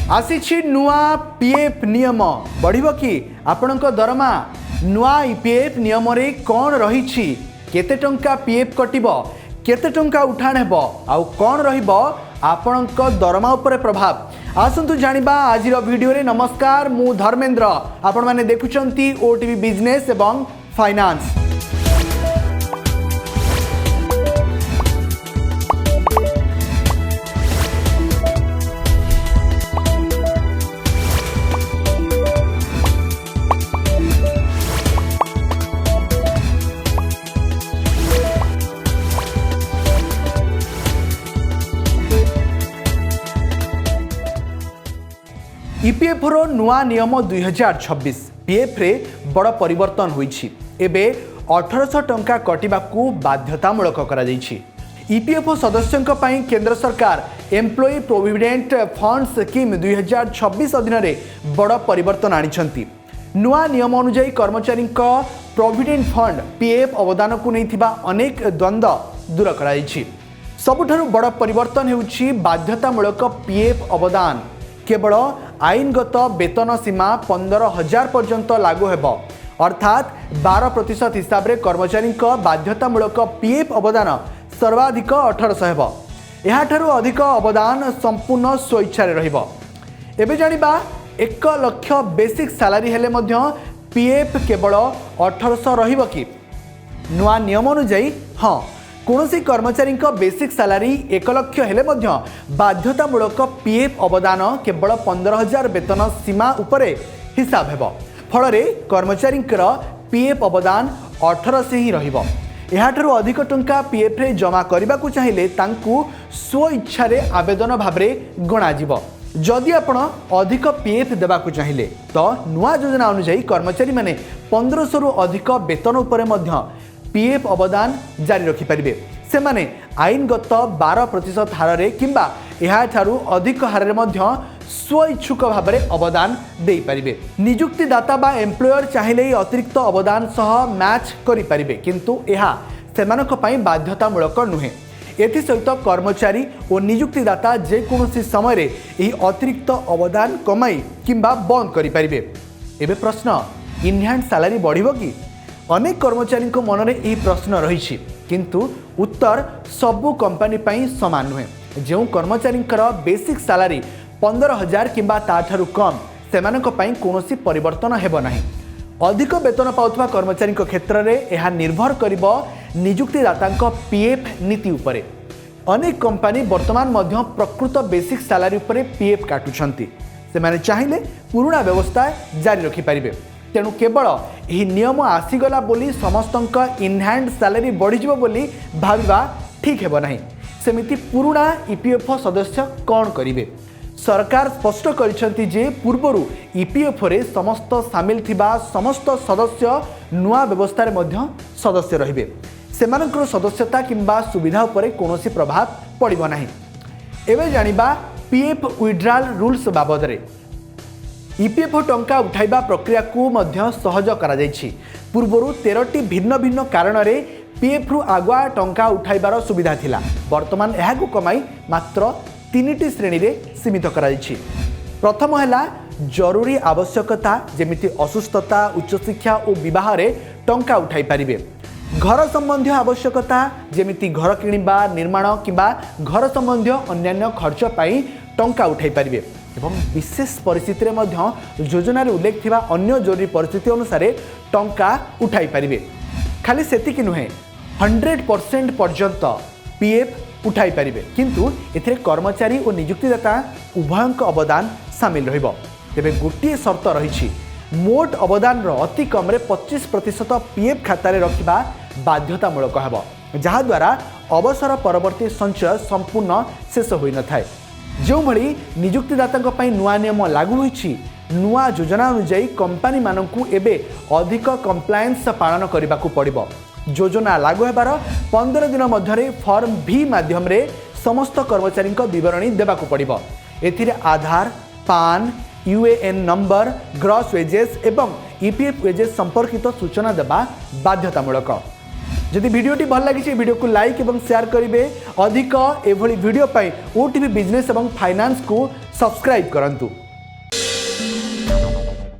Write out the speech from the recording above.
आसी नुआ पीएफ नियम बढ़िबो कि आपणक दरमा नुआ ईपीएफ नियम रे कौन रही केते टंका पीएफ कटिबो केते टंका उठाण हेबो आउ कौन रहिबो आपणक दरमा उपरे प्रभाव आसंतु जानिबा आज वीडियो रे। नमस्कार मु धर्मेंद्र आपण माने देखुचंती ओटीवी बिजनेस एवं फाइनान्स। EPF रो नुआ नियम 2026 पीएफ रे बड़ परिवर्तन होईछि। एबे 1800 टंका कटिबाकू बाध्यतामूलक करा जाईछि। EPF सदस्यंक पई केंद्र सरकार एम्प्लॉई प्रोविडेंट फंड स्कीम 2026 अधीन रे बड़ परिवर्तन आनिछंती। नुआ नियम अनुसार कर्मचारी प्रोविडेंट फंड पीएफ अवदान को नैथिबा अनेक द्वंद्व दूर करा जाईछि। सबुठारु बड़ परिवर्तन हेउछि बाध्यतामूलक पीएफ अवदान केवल आईनगत वेतन सीमा 15,000 पर्यंत लागू हेब अर्थात 12% हिसाब रे कर्मचारी बाध्यतामूलक पीएफ अवदान सर्वाधिक 1800 हेब। एहाठारु अधिक अवदान संपूर्ण स्वेच्छा रहिब। एबे जानिबा 1 लाख बेसिक सैलरी हेले मध्य पीएफ केवल 1800 रहिब कि नुआ नियम अनुसार हाँ कौनसी कर्मचारी बेसिक सैलरी 1 लाख हेले मध्य बाध्यतामूलक पीएफ अवदान केवल 15,000 वेतन सीमा उपरे हिसाब हेब। फल कर्मचारी पीएफ अवदान 1800 ही रहिब। एहाठारु अधिक टंका पीएफ रे जमा करने को चाहिए तांकू स्व इच्छा रे आवेदन भाव में गणाजिब। जदि आपण अधिक पीएफ देबाकू चाहिए तो नुआ योजना अनुसार कर्मचारी माने 1500 रु अधिक वेतन उपरे मध्य पीएफ अवदान जारी रखिपारे। से माने आईनगत 12% हार रे किंबा एहाठारु अधिक हार रे मध्य स्व इच्छुक भाव में अवदान दे पारिबे। नियुक्तिदाता बा एम्प्लॉयर चाहिए अतिरिक्त अवदान सह मैच करि पारिबे किंतु एहा सेमानक पई बाध्यतामूलक नुहे। एथि सहित कर्मचारी और नियुक्तिदाता जेकोसी समय रे एही अतिरिक्त अवदान कमाई किंबा बंद करि पारिबे। एबे प्रश्न इनहैंड सैलरी बढ़िबो कि? अनेक कर्मचारी मन में यह प्रश्न रही किंतु उत्तर सबु कंपनी पई समान नुहे। जो कर्मचारी बेसिक सैलरी 15,000 किंबा ताठारु कम सेमानक पई कोनोसी परिवर्तन हेबो नाही। अधिक वेतन पाउथबा कर्मचारी क्षेत्र में यह निर्भर करिबो नियुक्तिदातांक पीएफ नीति उपरे। अनेक कंपनी वर्तमान मध्य प्रकृत बेसिक सैलरी उपरे पीएफ काटुछंती। से माने चाहिए पुराना व्यवस्था जारी रखि पारिबे। तेणु केवल यही नियम आसीगला बोली समस्त इनहैंड सैलरी बढ़ीज बोली भाविबा ठीक हेब नहीं। सेमिति पुराना ईपीएफओ सदस्य कौन करिवे? सरकार स्पष्ट करिसेंती जे पूर्वरु ईपीएफओ रे समस्त सामिल थिबा समस्त सदस्य नुआ व्यवस्था रे मध्य सदस्य रहिबे। सेमानकर सदस्यता किंबा सुविधा उपरे कोनोसी प्रभाव पड़िबो नाही। एबे जानिबा पीएफ विथड्रॉल रूल्स बाबद रे। ईपीएफओ टंका उठाइबा प्रक्रिया को मध्य सहज करा जायछि। पूर्वरु 13टी भिन्न भिन्न कारण रे पीएफ रु आगुआ टंका उठाइबार सुविधा थिला। वर्तमान एहाकु कमाई मात्र 3टी श्रेणी रे सीमित करा जायछि। प्रथम हैला जरूरी आवश्यकता जेमिति असुस्थता उच्च शिक्षा और विवाह रे टंका उठाई पारिबे। घर संबंधी आवश्यकता जेमिति घर किनिबा निर्माण किंबा घर संबंधी अन्यान्य खर्च पाई टंका उठाई पारिबे। एवं विशेष परिस्थिति रे मध्य योजना रे उल्लेख थिबा अन्य जरूरी परिस्थिति अनुसार टंका उठाई पारिबे। खाली सेतिकी नुहे 100% पर्यंत पीएफ उठाई पारिबे किंतु एथिरे कर्मचारी और नियुक्तिदाता उभयंक अवदान सामिल रहिबो। तेबे गोटिए शर्त रहिछि मोट अवदान रो अति कम रे 25% पीएफ खाता रे रखिबा बाध्यतामूलक हेबो जहा द्वारा अवसर परवर्ती संचय संपूर्ण शेष होई न थाए। जो भली नियुक्तिदाता नुआ नियम लागू होईछि नुआ योजना अनुसार कंपनी मानकू एबे अधिक कंप्लायंस पालन करने को पड़िबो। योजना लागू हेबार 15 दिन मध्य फॉर्म भी माध्यम रे समस्त कर्मचारी विवरणी देबाकू पड़िबो। एथिरे आधार पान यूएएन नंबर ग्रॉस वेजेस एवं ईपीएफ वेजेस संपर्कित सूचना देबा बाध्यतामूलक। जदि वीडियोटी भल लगी वीडियो को लाइक और शेयर करेंगे। अधिक एभली वीडियो पाई ओटीवी बिजनेस और फाइनेंस को सब्सक्राइब करंतु।